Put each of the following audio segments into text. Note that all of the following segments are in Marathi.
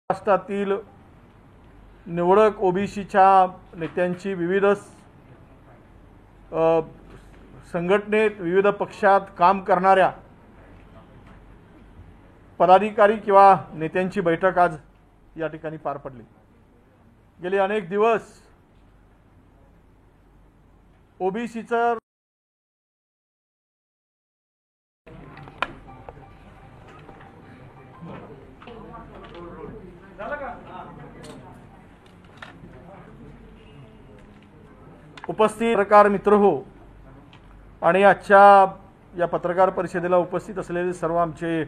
महाराष्ट्रातील निवडक ओबीसीच्या नेत्यांची विविध संघटनेत विविध पक्षात काम करणाऱ्या पदाधिकारी किंवा नेत्यांची बैठक आज या ठिकाणी पार पडली। गेले अनेक दिवस ओबीसीचं उपस्थित पत्रकार मित्र हो आणि आजच्या या पत्रकार परिषदेला उपस्थित असलेले सर्व आमचे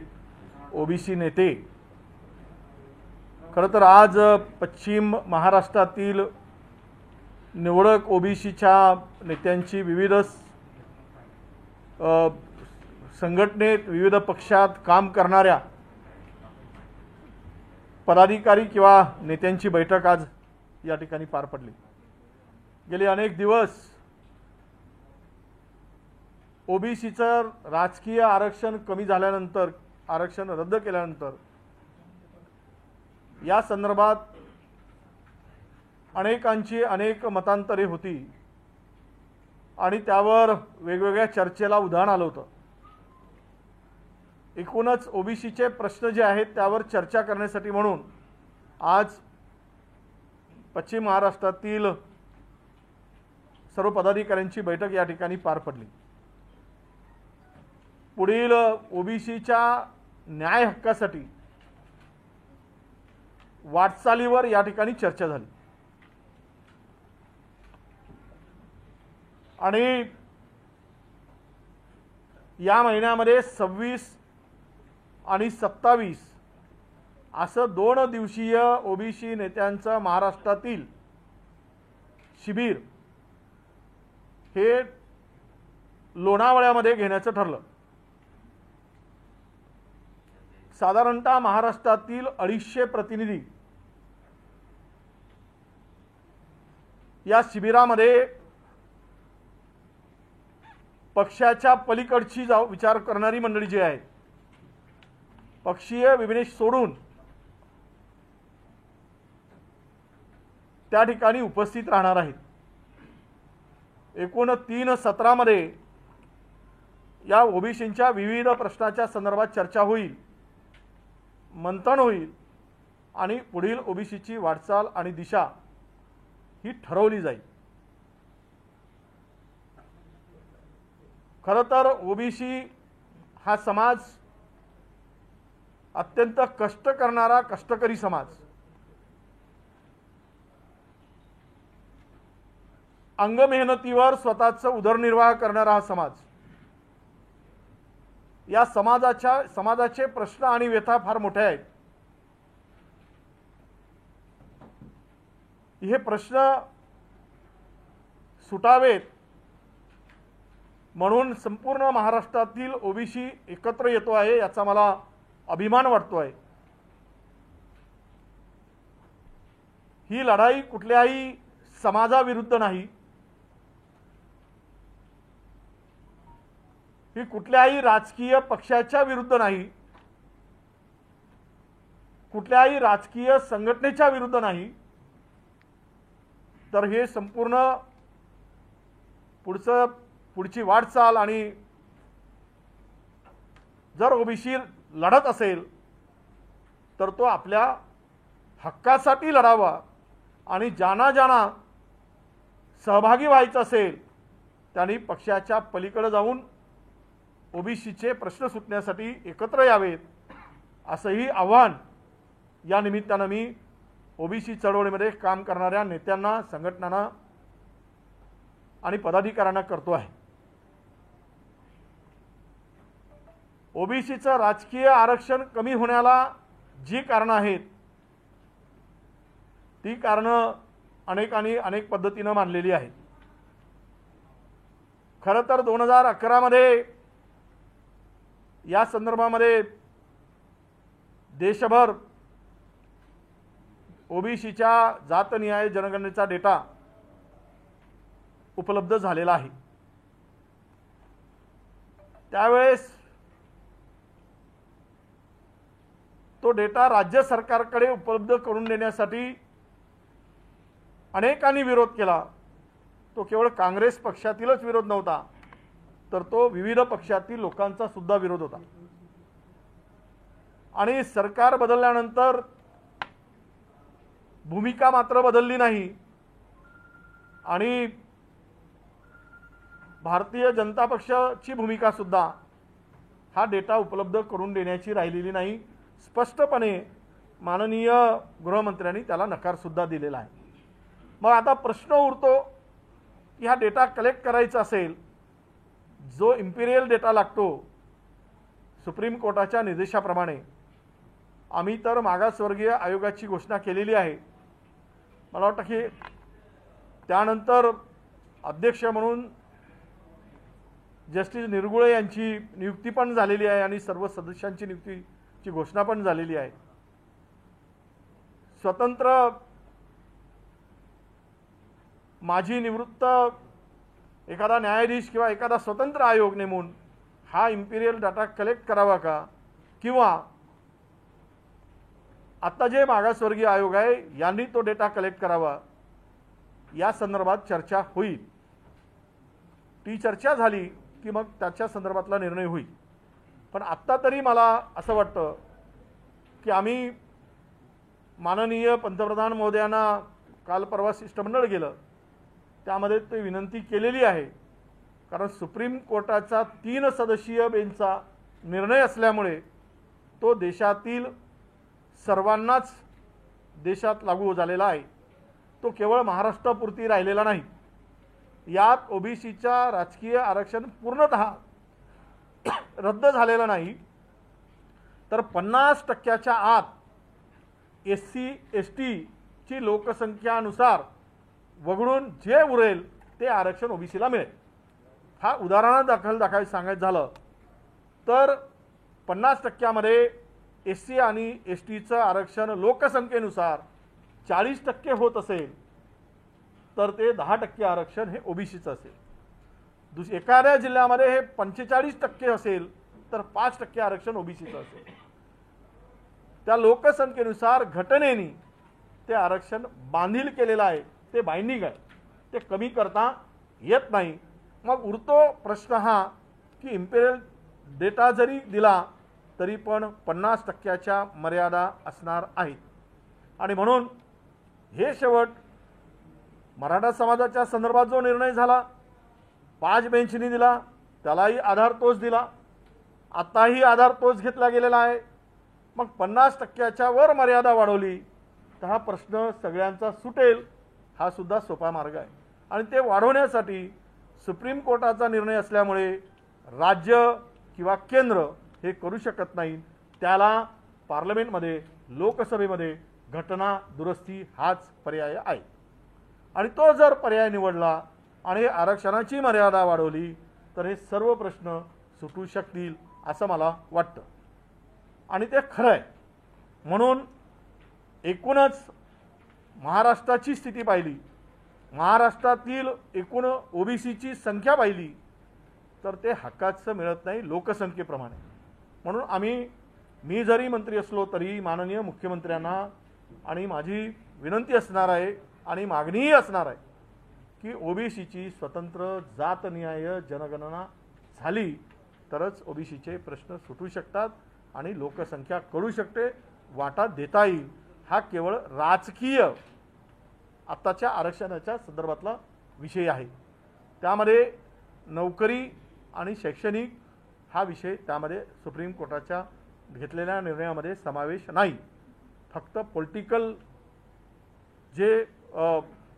ओबीसी नेते, खरं तर आज पश्चिम महाराष्ट्रातील निवडक ओबीसीच्या नेत्यांची विविध संघटनेत विविध पक्षात काम करणाऱ्या पदाधिकारी किंवा नेत्यांची बैठक आज या ठिकाणी पार पडली। गेले अनेक दिवस ओबीसीचं राजकीय आरक्षण कमी झाल्यानंतर, आरक्षण रद्द केल्यानंतर या संदर्भात अनेकांची अनेक मतांतरे होती आणि त्यावर वेगवेगळ्या चर्चेला उधाण आलं होतं। एकूणच ओबीसीचे प्रश्न जे आहेत त्यावर चर्चा करण्यासाठी म्हणून आज पश्चिम महाराष्ट्रातील सर्व पदाधिकाऱ्यांची बैठक या ठिकाणी पार पडली। पुढील ओबीसीच्या न्याय हक्कासाठी वाटचालीवर या ठिकाणी चर्चा झाली आणि या महिन्यामध्ये 26 आणि 27 असं 2 दिवसीय ओबीसी नेत्यांचं महाराष्ट्रातील शिबिर हे लोणावळ्यामध्ये घेण्याचं ठरलं। साधारणतः महाराष्ट्रातील 250 प्रतिनिधी या शिबिरामध्ये पक्षाच्या पलीकडची विचार करणारी मंडळी जी आहे, पक्षीय विभिनेश सोडून त्या ठिकाणी उपस्थित राहणार आहेत। एकूण 3 सत्रामध्ये या ओबीसींच्या विविध प्रश्नाच्या संदर्भात चर्चा होईल, मंथन होईल आणि पुढील ओबीसीची वाटचाल आणि दिशा ही ठरवली जाईल। खरं तर ओबीसी हा समाज अत्यंत कष्ट करणारा कष्टकरी समाज, अंग मेहनतीवर स्वतःचा उदरनिर्वाह करणारा हा समाज, या समाजाचे प्रश्न आणि व्यथा फार मोठे आहेत। हे प्रश्न सुटावेत म्हणून संपूर्ण महाराष्ट्रातील ओबीसी एकत्र येतो आहे, याचा मला अभिमान वाटतो आहे। ही लढाई कुठल्याही समाजाविरुद्ध नाही, ही कुठल्याही राजकीय पक्षाच्या विरुद्ध नाही, कुठल्याही राजकीय संघटनेच्या विरुद्ध नाही, तर हे संपूर्ण पुढची वाटचाल आणि जर ओबीसी लढत असेल तर तो आपल्या हक्कासाठी लढावा आणि ज्यांना सहभागी व्हायचं असेल त्यांनी पक्षाच्या पलीकडे जाऊन ओबीसीचे प्रश्न सुटण्यासाठी एकत्र यावेत, असंही आव्हान या निमित्तानं मी ओबीसी चळवळीमध्ये काम करणाऱ्या नेत्यांना, संघटनांना आणि पदाधिकाऱ्यांना करतो आहे। ओबीसीचं राजकीय आरक्षण कमी होण्याला जी कारणं आहेत ती कारणं अनेकांनी अनेक पद्धतीनं मांडलेली आहेत। खरं तर 2011 मध्ये या संदर्भामध्ये देशभर ओबीसीच्या जातनिहाय जनगणनेचा डेटा उपलब्ध झालेला आहे। त्यावेळेस तो डेटा राज्य सरकारकडे उपलब्ध करून देण्यासाठी अनेकांनी विरोध केला। तो केवळ काँग्रेस पक्षातीलच विरोध नव्हता, तर तो विविध पक्षातील लोकांचा सुद्धा विरोध होता। आणि सरकार बदलल्यानंतर भूमिका मात्र बदलली नाही आणि भारतीय जनता पक्षाची भूमिका सुद्धा हा डेटा उपलब्ध करून देण्याची राहिलेली नाही। स्पष्टपणे माननीय गृहमंत्र्यांनी त्याला नकार सुद्धा दिलेला आहे। मग आता प्रश्न उरतो की हा डेटा कलेक्ट करायचा असेल, जो इम्पिरियल डेटा लागतो सुप्रीम कोर्टाच्या निर्देशाप्रमाणे, आम्ही तर मागासवर्गीय आयोगाची घोषणा केलेली आहे। मला वाटतं की त्यानंतर अध्यक्ष म्हणून जस्टिस निरगुळे यांची नियुक्ती पण झालेली आहे आणि सर्व सदस्यांची नियुक्तीची घोषणा पण झालेली आहे। स्वतंत्र माजी निवृत्त एखादा न्यायाधीश किंवा एखादा स्वतंत्र आयोग नेमून हा इम्पिरियल डाटा कलेक्ट करावा का, किंवा आता जे मागासवर्गीय आयोग आहे यांनी तो डेटा कलेक्ट करावा, या संदर्भात चर्चा होईल। ती चर्चा झाली की मग त्याच्या संदर्भातला निर्णय होईल। पण आत्ता तरी मला असं वाटतं की आम्ही माननीय पंतप्रधान महोदयांना काल परवा शिष्टमंडळ गेलं, त्यामध्ये ते विनंती केलेली आहे। कारण सुप्रीम कोर्टाचा 3 सदस्यीय बेंचचा निर्णय असल्यामुळे तो देशातील सर्वांनाच देशात लागू झालेला आहे। तो केवळ महाराष्ट्रापुरती राहिलेला नाही। यात ओबीसीचा राजकीय आरक्षण पूर्णतः रद्द झालेलं नाही, तर 50% आत एससी एसटी ची लोकसंख्यानुसार वगळून जे उरेल ते आरक्षण ओबीसीला मिळेल। हा उदाहरणादाखल सांगायचं झालं तर 50% एससी आणि एसटीचं आरक्षण लोकसंख्येनुसार 40% होत असेल तर ते 10% आरक्षण हे ओबीसीचं असेल। एखाद्या जिल्ह्यामध्ये हे 45% असेल तर 5% आरक्षण ओबीसीचं असेल। त्या लोकसंख्येनुसार घटनेने ते आरक्षण बांधील केलेलं आहे, ते बाइंडिंग आहे, ते कमी करता येत नाही। मग उरतो प्रश्न हा की इम्पिरियल डेटा जरी दिला तरी पण 50%च्या मर्यादा असणार आहेत। आणि म्हणून हे शेवट मराठा समाजाच्या संदर्भात जो निर्णय झाला 5 बेंचनी दिला, त्यालाही आधार तोच दिला, आताही आधार तोच घेतला गेलेला आहे। मग 50%च्या वर मर्यादा वाढवली तर हा प्रश्न सगळ्यांचा सुटेल, हा सुद्धा सोपा मार्ग आहे। आणि ते वाढवण्यासाठी सुप्रीम कोर्टाचा निर्णय असल्यामुळे राज्य किंवा केंद्र हे करू शकत नाही। त्याला पार्लमेंटमध्ये लोकसभेमध्ये घटना दुरुस्ती हाच पर्याय आहे। आणि तो जर पर्याय निवडला आणि आरक्षणाची मर्यादा वाढवली तर हे सर्व प्रश्न सुटू शकतील असं मला वाटतं आणि ते खरं आहे। म्हणून एकूणच महाराष्ट्राची स्थिती पाहिली, महाराष्ट्रातील एकूण ओबीसीची संख्या पाहिली तर ते हक्काचं मिळत नाही लोकसंख्येप्रमाणे। म्हणून मी जरी मंत्री असलो तरी माननीय मुख्यमंत्र्यांना आणि माझी विनंती असणार आहे आणि मागणीही असणार आहे की ओबीसीची स्वतंत्र जातनिहाय जनगणना झाली तरच ओबीसीचे प्रश्न सुटू शकतात आणि लोकसंख्या कळू शकते, वाटा देता येईल। हा केवळ राजकीय आत्ताच्या आरक्षणाच्या संदर्भातला विषय आहे। त्यामध्ये नोकरी आणि शैक्षणिक हा विषय त्यामध्ये सुप्रीम कोर्टाच्या घेतलेल्या निर्णयामध्ये समावेश नाही। फक्त पॉलिटिकल जे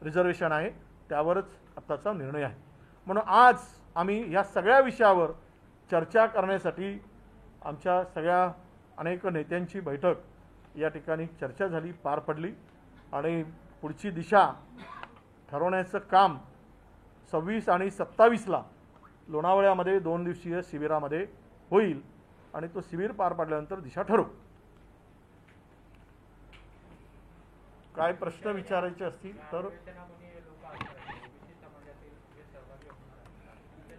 रिझर्वेशन आहे त्यावरच आत्ताचा निर्णय आहे। म्हणून आज आम्ही या सगळ्या विषयावर चर्चा करण्यासाठी आमच्या सगळ्या अनेक नेत्यांची बैठक या ठिकाणी चर्चा झाली, पार पडली आणि पुढची दिशा ठरवण्याचं काम 26 आणि 27ला लोणावळ्यामध्ये 2 दिवसीय शिबिरामध्ये होईल आणि तो शिबिर पार पडल्यानंतर दिशा ठरवू। काय प्रश्न विचारायचे असतील तर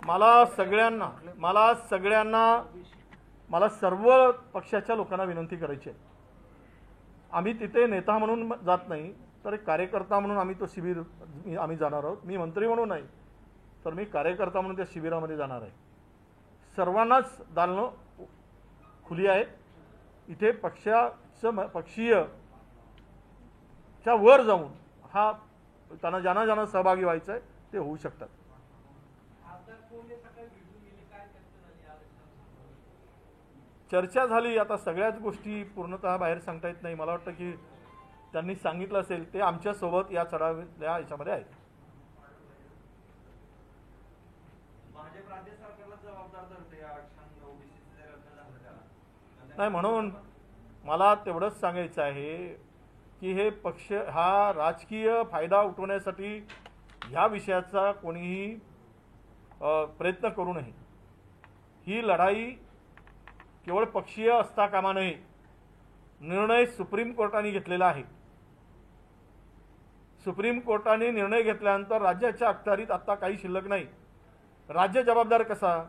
मला सर्व पक्षाच्या लोकांना विनंती करायची आहे आम्ही तिथे नेता म्हणून जात नाही, तर एक कार्यकर्ता म्हणून आम्ही तो शिबिर आम्ही जाणार आहोत. मी मंत्री म्हणून नाही, तर मी कार्यकर्ता म्हणून त्या शिबिरामध्ये जाणार आहे. सर्वांनाच दालनं खुली आहेत. इथे पक्षीयच्या वर जाऊन त्यांना ज्यांना सहभागी व्हायचं आहे ते होऊ शकतात. चर्चा झाली. आता सगळ्याच गोष्टी पूर्णतः बाहेर सांगता येत नाही. मला वाटतं की त्यांनी सांगितलं असेल ते आमच्यासोबत या चढाव्या याच्यामध्ये आहेत. नाही, म्हणून मला तेवढंच सांगायचं आहे की हे पक्ष हा राजकीय फायदा उठवण्यासाठी ह्या विषयाचा कोणीही प्रयत्न करू नये. ही लढाई केवळ पक्षीय असता कामा नये. निर्णय सुप्रीम कोर्टाने घेतलेला आहे. सुप्रीम कोर्टाने निर्णय घेतल्यानंतर राज्याच्या अखत्यारीत आता काही शिल्लक नाही. राज्य जबाबदार कसा?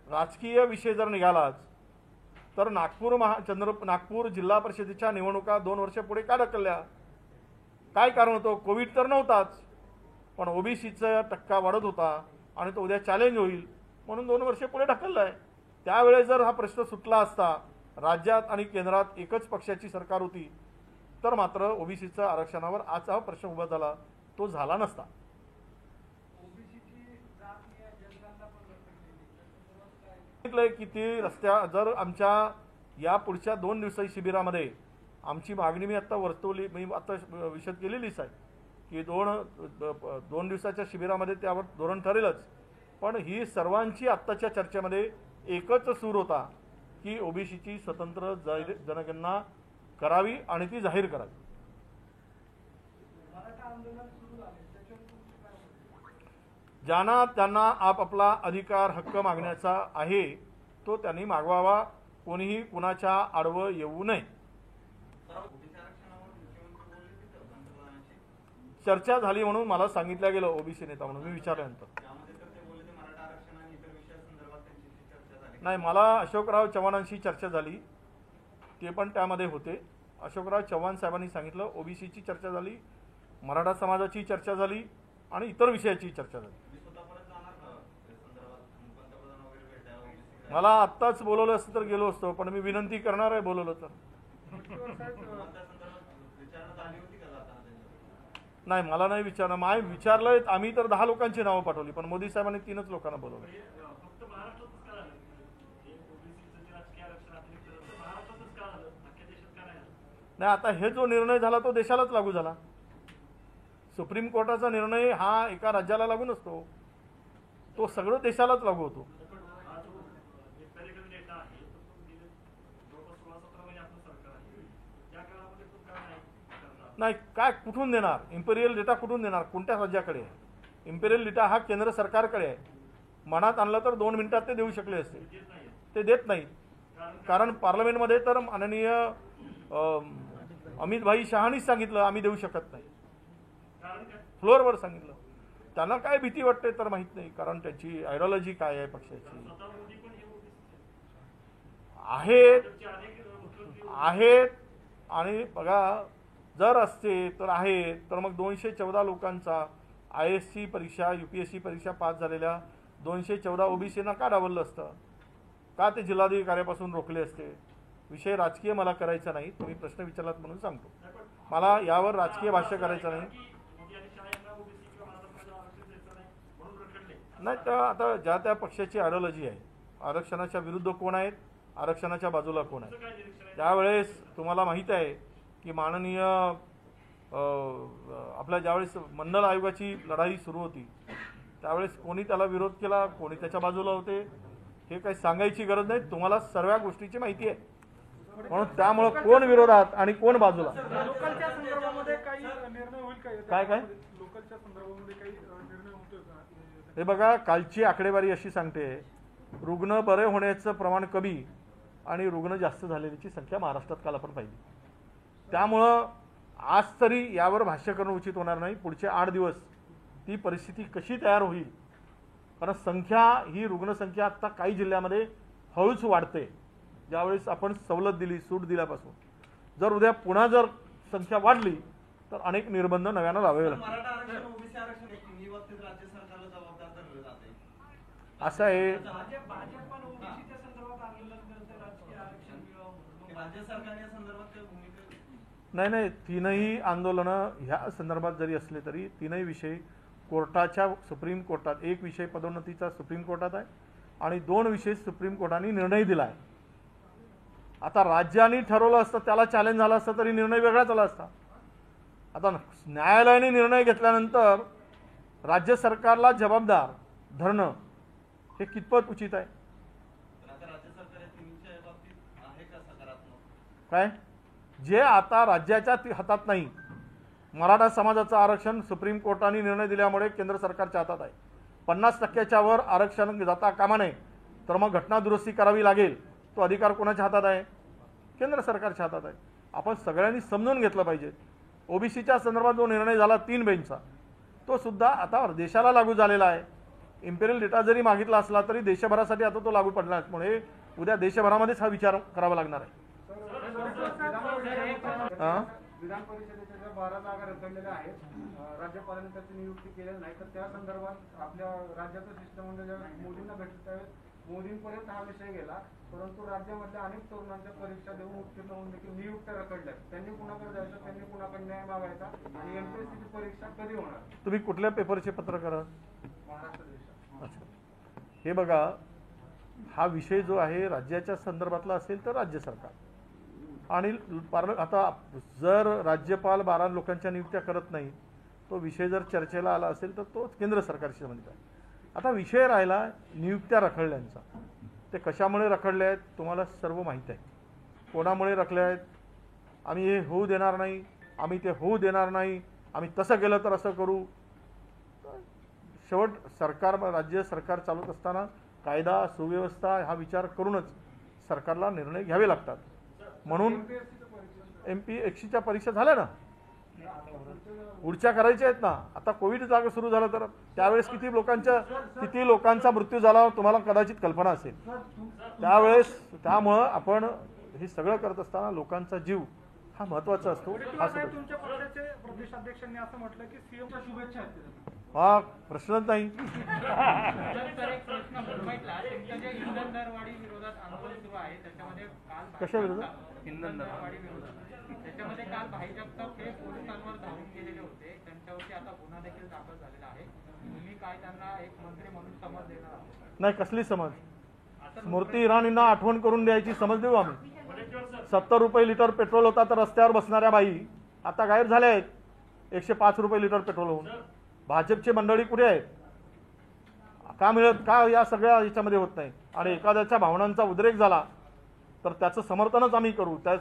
राजकीय विषय जर निघालाच तर नागपूर जिल्हा परिषदेच्या निवडणुका 2 वर्ष पुढे का ढकलल्या? काय कारण होतं? कोविड तर नव्हताच, पण ओबीसीचा टक्का वाढत होता आणि तो उद्या चॅलेंज होईल म्हणून 2 वर्ष पुढे ढकललाय. त्यावेळेस जर हा प्रश्न सुटला असता, राज्यात आणि केंद्रात एकच पक्षाची सरकार होती, तर मात्र ओबीसीच्या आरक्षणावर आज हा प्रश्न उभा झाला, तो झाला नसता. की ती जर आमच्या या पुढच्या 2 दिवसाची शिबिरामध्ये आमची मागणी मी आता विशद केलेलीच आहे की 2 दिवसाच्या शिबिरामध्ये त्यावर धोरण ठरेलच. पण ही सर्वांची आत्ताच्या चर्चेमध्ये एकच सूर होता की ओबीसीची स्वतंत्र जनगणना करावी आणि ती जाहीर करावी. ज्यांना त्यांना आपापला अधिकार हक्क मागण्याचा आहे तो त्यांनी मागवावा. कोणीही कुणाच्या आडवं येऊ नये. चर्चा झाली म्हणून मला सांगितलं गेलं ओबीसी नेता म्हणून. मी विचारल्यानंतर नाही, मला अशोकराव चव्हाणांशी चर्चा झाली, ते पण त्यामध्ये होते. अशोकराव चव्हाण साहेबांनी सांगितलं ओबीसीची चर्चा झाली, मराठा समाजाची चर्चा झाली आणि इतर विषयाची चर्चा झाली. मला आत्ताच बोलवलं असतं तर गेलो असतो, पण मी विनंती करणार आहे बोलवलं तर. नाही, मला नाही विचारलं. विचारलंय आम्ही तर 10 लोकांची नावं पाठवली, पण मोदी साहेबांनी 3च लोकांना बोलवलं. नाही, आता हे जो निर्णय झाला तो देशालाच लागू झाला. सुप्रीम कोर्टाचा निर्णय हा एका राज्याला लागू नसतो, तो सगळं देशालाच लागू होतो. नाही, काय कुठून देणार? इम्पेरियल डेटा कुठून देणार? कोणत्या राज्याकडे आहे? इम्पेरियल डेटा हा केंद्र सरकारकडे आहे. मनात आणलं तर 2 मिनिटात ते देऊ शकले असते. ते देत नाहीत. कारण पार्लमेंटमध्ये तर माननीय अमित भाई शहानीच सांगितलं आम्ही देऊ शकत नाही. फ्लोअरवर सांगितलं. त्यांना काय भीती वाटते तर माहित नाही, कारण त्याची आयडिओलॉजी काय आहे पक्षाची. आहेत आणि बघा, जर असते तर आहे तर मग 214 लोकांचा IASची परीक्षा UPSC परीक्षा पास झालेल्या 214 ओबीसीना का डावललं असतं? का ते जिल्हाधिकाऱ्यापासून रोखले असते? विषय राजकीय मला करायचा नाही. तुम्ही प्रश्न विचारलात म्हणून सांगतो. मला यावर राजकीय भाष्य करायचं नाही. नाही, तर आता ज्या त्या पक्षाची आयडिओलॉजी आहे. आरक्षणाच्या विरुद्ध कोण आहेत, आरक्षणाच्या बाजूला कोण आहे. त्यावेळेस तुम्हाला माहीत आहे की माननीय आपल्या ज्यावेळेस मंडल आयोगाची लढाई सुरू होती त्यावेळेस कोणी त्याला विरोध केला, कोणी त्याच्या बाजूला होते, हे काही सांगायची गरज नाही. तुम्हाला सर्व गोष्टीची माहिती आहे. म्हणून त्यामुळे कोण विरोधात आणि कोण बाजूला. लोकलच्या संदर्भामध्ये काही निर्णय होईल का? काय लोकलच्या संदर्भामध्ये काही निर्णय होतोय का? हे बघा, कालची आकडेवारी अशी सांगते रुग्ण बरे होण्याचं प्रमाण कमी आणि रुग्ण जास्त झालेल्याची संख्या महाराष्ट्रात काल आपण पाहिली. त्यामुळं आज तरी यावर भाष्य करणं उचित होणार नाही. पुढचे 8 दिवस ती परिस्थिती कशी तयार होईल, कारण संख्या ही रुग्णसंख्या आता काही जिल्ह्यामध्ये हळूच वाढते. ज्यावेळेस आपण सवलत दिली, सूट दिल्यापासून जर उद्या पुन्हा जर संख्या वाढली तर अनेक निर्बंध नव्यानं लावावे लागतील. मराठा आरक्षण ओबीसी आरक्षण ही बाबतीत राज्य सरकारला जबाबदार धरलं जाते. असं आहे, राज्य सरकारने या संदर्भात काही भूमिका नाही, तीनही आंदोलनं ह्या संदर्भात जरी असले तरी तीनही विषय कोर्टाच्या सुप्रीम कोर्टात, एक विषय पदोन्नतीचा सुप्रीम कोर्टात आहे आणि 2 विषय सुप्रीम कोर्टाने निर्णय दिला आहे. आता राज्यांनी ठरवलं असतं, त्याला चॅलेंज झालं असतं तरी निर्णय वेगळाच आला असता. आता न्यायालयाने निर्णय घेतल्यानंतर राज्य सरकारला जबाबदार धरणं हे कितपत उचित आहे? आता राज्य सरकार या तिन्हीच्या बाबतीत आहे का सकारात्मक? काय जे आता राज्याच्या हातात नाही. मराठा समाजाचं आरक्षण सुप्रीम कोर्टाने निर्णय दिल्यामुळे केंद्र सरकारच्या हातात आहे. 50% वर आरक्षण जाता कामा नये, तर मग घटना दुरुस्ती करावी लागेल. तो अधिकार कोणाच्या हातात आहे? केंद्र सरकारच्या हातात आहे. आपण सगळ्यांनी समजून घेतलं पाहिजे. ओबीसीच्या संदर्भात जो निर्णय झाला 3 बेंचचा, तो सुद्धा आता देशाला लागू झालेला आहे. इम्पेरियल डेटा जरी मागितला असला तरी देशभरासाठी आता तो लागू पडला असल्यामुळे उद्या देशभरामध्येच हा विचार करावा लागणार आहे. विधान परिषदेच्या ज्या 12 जागा रखडलेल्या आहेत, राज्यपालांनी त्याची नियुक्ती केलेली नाही, तर त्या संदर्भात आपल्या राज्याचं शिष्टमंडळ ज्या मोदींना भेटत त्यावेळेस मोदींपर्यंत हा विषय गेला. परंतु राज्यामधल्या अनेक तरुणांच्या परीक्षा देऊन उत्तीर्ण होऊन देखील नियुक्त्या रखडल्या. त्यांनी कुणाकडे जायचं, त्यांनी कुणाकडे न्याय मागायचा आणि एमपीएससीची परीक्षा कधी होणार? तुम्ही कुठल्या पेपरचे पत्रकार आहात? महाराष्ट्र देशात. अच्छा, हे बघा, हा विषय जो आहे राज्याच्या संदर्भातला असेल तर राज्य सरकार आणि आता जर राज्यपाल 12 लोकांच्या नियुक्त्या करत नाही, तो विषय जर चर्चेला आला असेल तर तो केंद्र सरकारशी संबंधित आहे. आता विषय राहिला नियुक्त्या रखडल्यांचा. ते कशामुळे रखडले आहेत तुम्हाला सर्व माहीत आहे. कोणामुळे रखले आहेत? आम्ही हे होऊ देणार नाही, आम्ही ते होऊ देणार नाही, आम्ही तसं केलं तर असं करू. शेवट सरकार, राज्य सरकार चालवत असताना कायदा सुव्यवस्था हा विचार करूनच सरकारला निर्णय घ्यावे लागतात. म्हणून MP100च्या परीक्षा झाल्या ना, पुढच्या करायच्या आहेत ना. आता कोविड जागा सुरू झालं तर त्यावेळेस किती लोकांचा मृत्यू झाला तुम्हाला कदाचित कल्पना असेल. त्यामुळं आपण हे सगळं करत असताना लोकांचा जीव हा महत्त्वाचा असतो. तुमच्या पक्षाचे प्रदेशाध्यक्षांनी असं म्हटलं की सीएमच्या शुभेच्छा आहेत. हा प्रश्नच नाही. कशा विरोधात? त्याच्यामध्ये काल भाई जगताप हे पोलिसांवर धावून गेलेले होते. त्यांच्यावरती आता गुन्हा देखील दाखल झालेला आहे. तुम्ही काय त्यांना एक मंत्री म्हणून समज देणार आहात? नाही, कसली समज? स्मृती इराणींना आठवण करून द्यायची समज देऊ आम्ही. 70 रुपये लिटर पेट्रोल होता तर रस्त्यावर बसणाऱ्या बाई आता गायब झाल्या आहेत 105 रुपये लिटर पेट्रोल होऊन. भाजपची मंडळी कुठे आहेत? का मिळत का या सगळ्या याच्यामध्ये होत नाही? आणि एखाद्याच्या भावनांचा उद्रेक झाला तर त्याचं समर्थनच आम्ही करू. त्या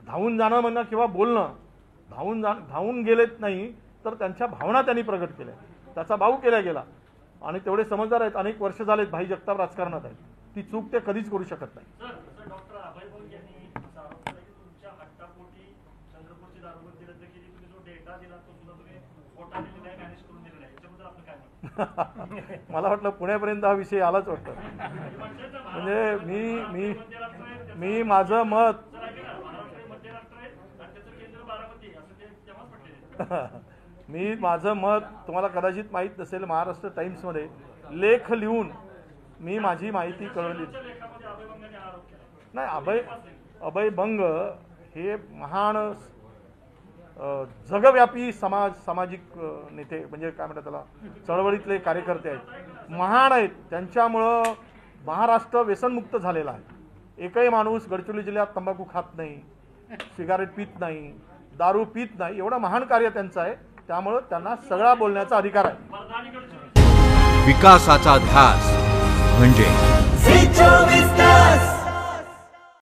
धावून जाणं म्हणणं किंवा बोलणं, धावून गेलेत नाही तर त्यांच्या भावना त्यांनी प्रगट केल्या, त्याचा भाऊ केला गेला आणि तेवढे समजदार आहेत. अनेक वर्ष झालेत भाई जगताप राजकारणात आहेत. ती चूक ते कधीच करू शकत नाही. डॉक्टर अभय बंग यांनी असा आरोप केला की तुमच्या हट्टापोटी चंद्रपूरची दारूबंदी रद्द केली. तुम्ही जो डेटा दिला तो सुद्धा तुम्ही खोटा दिलेला आहे, मॅनेज करून दिलेला आहे. याच्याबद्दल आपलं काय म्हणणं? मला वाटलं पुण्यापर्यंत हा विषय आलाच वाटतं. म्हणजे मी माझं मत माझं मत तुम्हाला कदाचित माहीत नसेल. महाराष्ट्र टाइम्समध्ये लेख लिहून मी माझी माहिती कळवली. नाही, अभय बंग हे महान जगव्यापी सामाजिक नेते, म्हणजे काय म्हणतात त्याला, चळवळीतले कार्यकर्ते आहेत, महान आहेत. त्यांच्यामुळं महाराष्ट्र व्यसनमुक्त झालेला आहे. एकही माणूस गडचिरोली जिल्ह्यात तंबाखू खात नाही, सिगारेट पित नाही, दारू पित नाही. एवढं महान कार्य त्यांचं आहे. त्यामुळं त्यांना सगळा बोलण्याचा अधिकार आहे. विकासाचा ध्यास म्हणजे